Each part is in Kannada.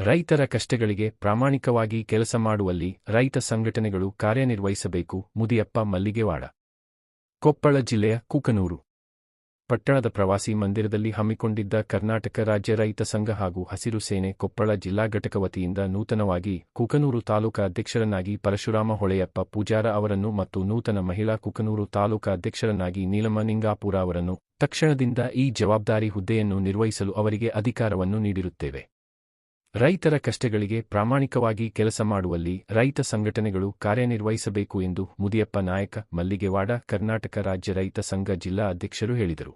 ರೈತರ ಕಷ್ಟಗಳಿಗೆ ಪ್ರಾಮಾಣಿಕವಾಗಿ ಕೆಲಸ ಮಾಡುವಲ್ಲಿ ರೈತ ಸಂಘಟನೆಗಳು ಕಾರ್ಯನಿರ್ವಹಿಸಬೇಕು. ಮುದಿಯಪ್ಪ ಮಲ್ಲಿಗೆವಾಡ. ಕೊಪ್ಪಳ ಜಿಲ್ಲೆಯ ಕೂಕನೂರು ಪಟ್ಟಣದ ಪ್ರವಾಸಿ ಮಂದಿರದಲ್ಲಿ ಹಮ್ಮಿಕೊಂಡಿದ್ದ ಕರ್ನಾಟಕ ರಾಜ್ಯ ರೈತ ಸಂಘ ಹಾಗೂ ಹಸಿರು ಸೇನೆ ಕೊಪ್ಪಳ ಜಿಲ್ಲಾ ಘಟಕ ವತಿಯಿಂದ ನೂತನವಾಗಿ ಕೂಕನೂರು ತಾಲೂಕಾ ಅಧ್ಯಕ್ಷರನ್ನಾಗಿ ಪರಶುರಾಮ ಹೊಳೆಯಪ್ಪ ಪೂಜಾರ ಅವರನ್ನು ಮತ್ತು ನೂತನ ಮಹಿಳಾ ಕೂಕನೂರು ತಾಲೂಕಾ ಅಧ್ಯಕ್ಷರನ್ನಾಗಿ ನೀಲಮ್ಮ ನಿಂಗಾಪುರ ಅವರನ್ನು ತಕ್ಷಣದಿಂದ ಈ ಜವಾಬ್ದಾರಿ ಹುದ್ದೆಯನ್ನು ನಿರ್ವಹಿಸಲು ಅವರಿಗೆ ಅಧಿಕಾರವನ್ನು ನೀಡಿರುತ್ತೇವೆ. ರೈತರ ಕಷ್ಟಗಳಿಗೆ ಪ್ರಾಮಾಣಿಕವಾಗಿ ಕೆಲಸ ಮಾಡುವಲ್ಲಿ ರೈತ ಸಂಘಟನೆಗಳು ಕಾರ್ಯನಿರ್ವಹಿಸಬೇಕು ಎಂದು ಮುದಿಯಪ್ಪ ನಾಯಕ ಮಲ್ಲಿಗೆವಾಡ ಕರ್ನಾಟಕ ರಾಜ್ಯ ರೈತ ಸಂಘ ಜಿಲ್ಲಾ ಅಧ್ಯಕ್ಷರು ಹೇಳಿದರು.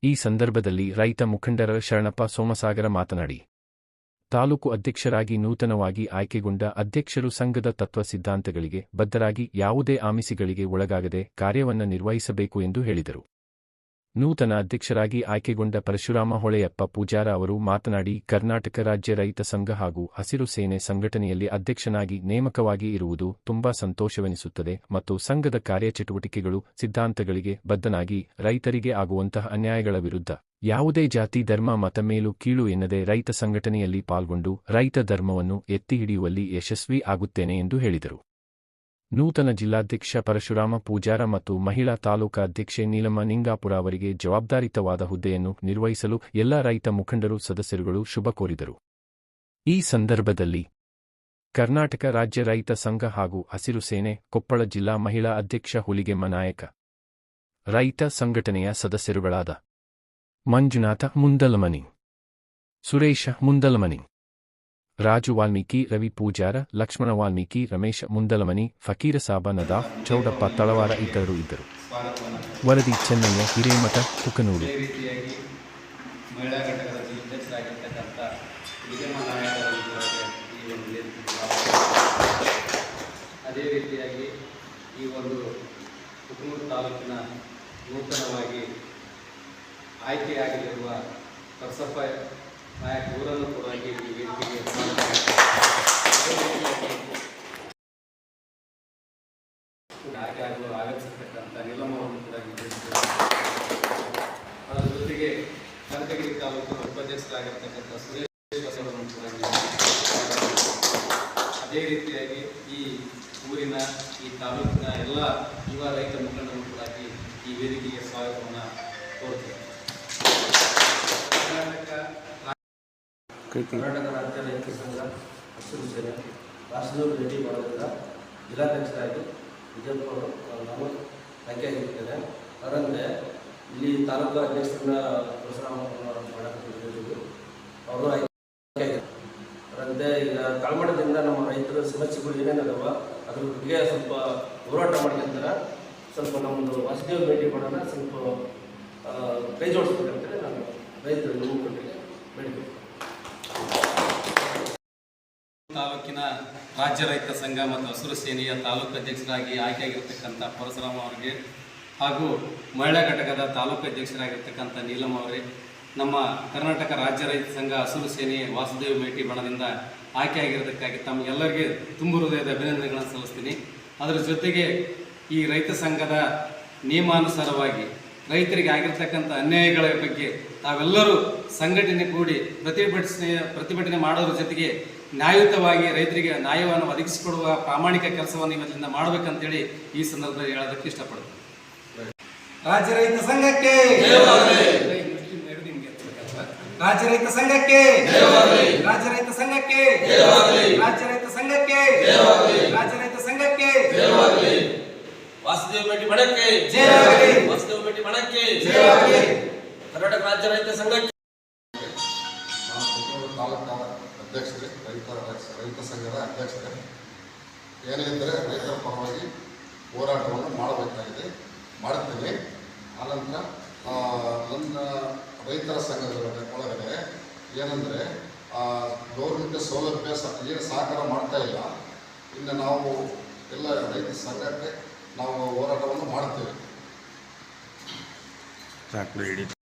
ಈ ಸಂದರ್ಭದಲ್ಲಿ ರೈತ ಮುಖಂಡರ ಶರಣಪ್ಪ ಸೋಮಸಾಗರ ಮಾತನಾಡಿ, ತಾಲೂಕು ಅಧ್ಯಕ್ಷರಾಗಿ ನೂತನವಾಗಿ ಆಯ್ಕೆಗೊಂಡ ಅಧ್ಯಕ್ಷರು ಸಂಘದ ತತ್ವ ಸಿದ್ಧಾಂತಗಳಿಗೆ ಬದ್ಧರಾಗಿ ಯಾವುದೇ ಆಮಿಷಗಳಿಗೆ ಒಳಗಾಗದೆ ಕಾರ್ಯವನ್ನು ನಿರ್ವಹಿಸಬೇಕು ಎಂದು ಹೇಳಿದರು. ನೂತನ ಅಧ್ಯಕ್ಷರಾಗಿ ಆಯ್ಕೆಗೊಂಡ ಪರಶುರಾಮ ಹೊಳೆಯಪ್ಪ ಪೂಜಾರ ಅವರು ಮಾತನಾಡಿ, ಕರ್ನಾಟಕ ರಾಜ್ಯ ರೈತ ಸಂಘ ಹಾಗೂ ಹಸಿರು ಸೇನೆ ಸಂಘಟನೆಯಲ್ಲಿ ಅಧ್ಯಕ್ಷನಾಗಿ ನೇಮಕವಾಗಿ ಇರುವುದು ತುಂಬಾ ಸಂತೋಷವೆನಿಸುತ್ತದೆ ಮತ್ತು ಸಂಘದ ಕಾರ್ಯಚಟುವಟಿಕೆಗಳು ಸಿದ್ಧಾಂತಗಳಿಗೆ ಬದ್ಧನಾಗಿ ರೈತರಿಗೆ ಆಗುವಂತಹ ಅನ್ಯಾಯಗಳ ವಿರುದ್ಧ ಯಾವುದೇ ಜಾತಿ ಧರ್ಮ ಮತ ಮೇಲು ಕೀಳು ಎನ್ನದೆ ರೈತ ಸಂಘಟನೆಯಲ್ಲಿ ಪಾಲ್ಗೊಂಡು ರೈತ ಧರ್ಮವನ್ನು ಎತ್ತಿ ಹಿಡಿಯುವಲ್ಲಿ ಯಶಸ್ವಿ ಆಗುತ್ತೇನೆ ಎಂದು ಹೇಳಿದರು. ನೂತನ ಜಿಲ್ಲಾಧ್ಯಕ್ಷ ಪರಶುರಾಮ ಪೂಜಾರ ಮತ್ತು ಮಹಿಳಾ ತಾಲೂಕಾ ಅಧ್ಯಕ್ಷೆ ನೀಲಮ್ಮ ನಿಂಗಾಪುರ ಅವರಿಗೆ ಜವಾಬ್ದಾರಿತವಾದ ಹುದ್ದೆಯನ್ನು ನಿರ್ವಹಿಸಲು ಎಲ್ಲ ರೈತ ಮುಖಂಡರು ಸದಸ್ಯರುಗಳು ಶುಭ ಕೋರಿದರು. ಈ ಸಂದರ್ಭದಲ್ಲಿ ಕರ್ನಾಟಕ ರಾಜ್ಯ ರೈತ ಸಂಘ ಹಾಗೂ ಹಸಿರು ಸೇನೆ ಕೊಪ್ಪಳ ಜಿಲ್ಲಾ ಮಹಿಳಾ ಅಧ್ಯಕ್ಷ ಹುಲಿಗೆಮ್ಮ ನಾಯಕ, ರೈತ ಸಂಘಟನೆಯ ಸದಸ್ಯರುಗಳಾದ ಮಂಜುನಾಥ ಮುಂದಲಮನಿ, ಸುರೇಶ ಮುಂದಲಮನಿ, ರಾಜು ವಾಲ್ಮೀಕಿ, ರವಿ ಪೂಜಾರ, ಲಕ್ಷ್ಮಣ ವಾಲ್ಮೀಕಿ, ರಮೇಶ ಮುಂದಲಮನಿ, ಫಕೀರ ಸಾಬ ನದಾಫ್, ಚೌಡಪ್ಪ ತಳವಾರ ಇತರರು ಇದ್ದರು. ವರದಿ ಚೆನ್ನಯ್ಯ ಹಿರೇಮಠ, ಕುಕನೂರು. ಮಹಿಳಾ ಘಟಕದ ಅಧ್ಯಕ್ಷರಾಗಿರ್ತಕ್ಕಂಥ ಹುಲಿಗೆಮ್ಮ ಅದೇ ರೀತಿಯಾಗಿ ಈ ಒಂದು ಕುಕನೂರು ತಾಲೂಕಿನ ನೂತನವಾಗಿ ಆಯ್ಕೆಯಾಗಲಿರುವ ಕರ್ಸಪ್ಪ ನಾಯಕ ಊರನ್ನು ಕೂಡ ಈ ವೇದಿಕೆಗೆ ಆಯ್ಕೆಯಾಗಲು ಆಗಮಿಸಿರ್ತಕ್ಕಂಥ ನೀಲಮ್ಮವನ್ನು ಕೂಡ ಅದರ ಜೊತೆಗೆ ಕನಕಗಿರಿ ತಾಲೂಕಿನ ಉಪಾಧ್ಯಕ್ಷರಾಗಿರ್ತಕ್ಕಂಥ ಸುರೇಶ್ ಅವರನ್ನು ಕೂಡ ಅದೇ ರೀತಿಯಾಗಿ ಈ ಊರಿನ ಈ ತಾಲೂಕಿನ ಎಲ್ಲ ಯುವ ರೈತ ಮುಖಂಡರು ಕೂಡ ಈ ವೇದಿಕೆಗೆ ಸ್ವಾಗತವನ್ನು ಕೋರುತ್ತೇವೆ. ಕರ್ನಾಟಕ ರಾಜ್ಯ ರೈತ ಸಂಘ ಹಸಿರು ಸೇನೆ ರಾಷ್ಟ್ರೀಯ ಭೇಟಿ ಮಾಡೋದ್ರಿಂದ ಜಿಲ್ಲಾಧ್ಯಕ್ಷರಾಗಿ ವಿಜಯಪುರ ನಾನು ಆಯ್ಕೆಯಾಗಿರ್ತೇನೆ. ಅದರಂತೆ ಇಲ್ಲಿ ತಾಲೂಕು ಅಧ್ಯಕ್ಷರನ್ನ ಪರಶುರಾಮ ಮಾಡಬೇಕು, ಅವರು ಆಯ್ಕೆಯಾಗಿದ್ದಾರೆ. ಅದರಂತೆ ಈಗ ಕಳಮಠದಿಂದ ನಮ್ಮ ರೈತರ ಸಮಸ್ಯೆಗಳು ಏನೇನದವ ಅದ್ರ ಬಗ್ಗೆ ಸ್ವಲ್ಪ ಹೋರಾಟ ಮಾಡ್ತಿದ್ದಾರೆ. ಸ್ವಲ್ಪ ನಮ್ಮದು ವಾಸುದೇವ ಭೇಟಿ ಮಾಡೋಣ, ಸ್ವಲ್ಪ ಕೈ ಜೋಡಿಸ್ಬೇಕಂತೇಳಿ ನಾನು ರೈತರ ಮುಖಂಡರಿಗೆ ಬೇಡಬೇಕು. ತಾಲೂಕಿನ ರಾಜ್ಯ ರೈತ ಸಂಘ ಮತ್ತು ಹಸಿರು ಸೇನೆಯ ತಾಲೂಕು ಅಧ್ಯಕ್ಷರಾಗಿ ಆಯ್ಕೆಯಾಗಿರ್ತಕ್ಕಂಥ ಪರಶುರಾಮ ಅವರಿಗೆ ಹಾಗೂ ಮಹಿಳಾ ಘಟಕದ ತಾಲೂಕು ಅಧ್ಯಕ್ಷರಾಗಿರ್ತಕ್ಕಂಥ ನೀಲಮ್ಮ ಅವರೇ, ನಮ್ಮ ಕರ್ನಾಟಕ ರಾಜ್ಯ ರೈತ ಸಂಘ ಹಸಿರು ಸೇನೆ ವಾಸುದೇವ ಮೇಟಿ ಬಣದಿಂದ ಆಯ್ಕೆಯಾಗಿರೋದಕ್ಕಾಗಿ ತಮಗೆಲ್ಲರಿಗೆ ತುಂಬ ಹೃದಯದ ಅಭಿನಂದನೆಗಳನ್ನು ಸಲ್ಲಿಸ್ತೀನಿ. ಅದರ ಜೊತೆಗೆ ಈ ರೈತ ಸಂಘದ ನಿಯಮಾನುಸಾರವಾಗಿ ರೈತರಿಗೆ ಆಗಿರ್ತಕ್ಕಂಥ ಅನ್ಯಾಯಗಳ ಬಗ್ಗೆ ತಾವೆಲ್ಲರೂ ಸಂಘಟನೆ ಕೂಡಿ ಪ್ರತಿಭಟನೆ ಮಾಡೋದ್ರ ಜೊತೆಗೆ ನ್ಯಾಯಯುತವಾಗಿ ರೈತರಿಗೆ ನ್ಯಾಯವನ್ನು ಒದಗಿಸಿಕೊಡುವ ಪ್ರಾಮಾಣಿಕ ಕೆಲಸವನ್ನು ಇವತ್ತಿಂದ ಮಾಡಬೇಕಂತೇಳಿ ಈ ಸಂದರ್ಭದಲ್ಲಿ ಹೇಳೋದಕ್ಕೆ ಇಷ್ಟಪಡ್ತೀನಿ. ರಾಜ್ಯ ರೈತ ಸಂಘಕ್ಕೆ ರಾಜ್ಯ ರೈತ ಸಂಘಕ್ಕೆ ರಾಜ್ಯ ರೈತ ಸಂಘಕ್ಕೆ ರಾಜ್ಯ ರೈತ ಸಂಘಕ್ಕೆ ರಾಜ್ಯ ರೈತ ಸಂಘಕ್ಕೆ ವಾಸುದೇವ ಮೇಟಿ ಬಣಕ್ಕೆ ಜಯವಾಗಲಿ, ವಾಸುದೇವ ಮೇಟಿ ಬಣಕ್ಕೆ ಜಯವಾಗಲಿ, ಕರ್ನಾಟಕ ರಾಜ್ಯ ರೈತ ಸಂಘಕ್ಕೆ. ತಾಲೂಕಾ ಅಧ್ಯಕ್ಷರೇ, ರೈತ ಸಂಘದ ಅಧ್ಯಕ್ಷರೇ, ಏನೆಂದರೆ ರೈತರ ಪರವಾಗಿ ಹೋರಾಟವನ್ನು ಮಾಡಬೇಕಾಗಿದೆ, ಮಾಡುತ್ತೇನೆ. ಆನಂತರ ನನ್ನ ರೈತರ ಸಂಘದ ಒಳಗಡೆ ಏನಂದರೆ ಗೌರ್ಮೆಂಟ್ ಸೌಲಭ್ಯ ಏನು ಸಹಕಾರ ಮಾಡ್ತಾ ಇಲ್ಲ. ಇನ್ನು ನಾವು ಎಲ್ಲ ರೈತ ಸಂಘಕ್ಕೆ ನಾವು ಹೋರಾಟವನ್ನು ಮಾಡ್ತೇವೆ.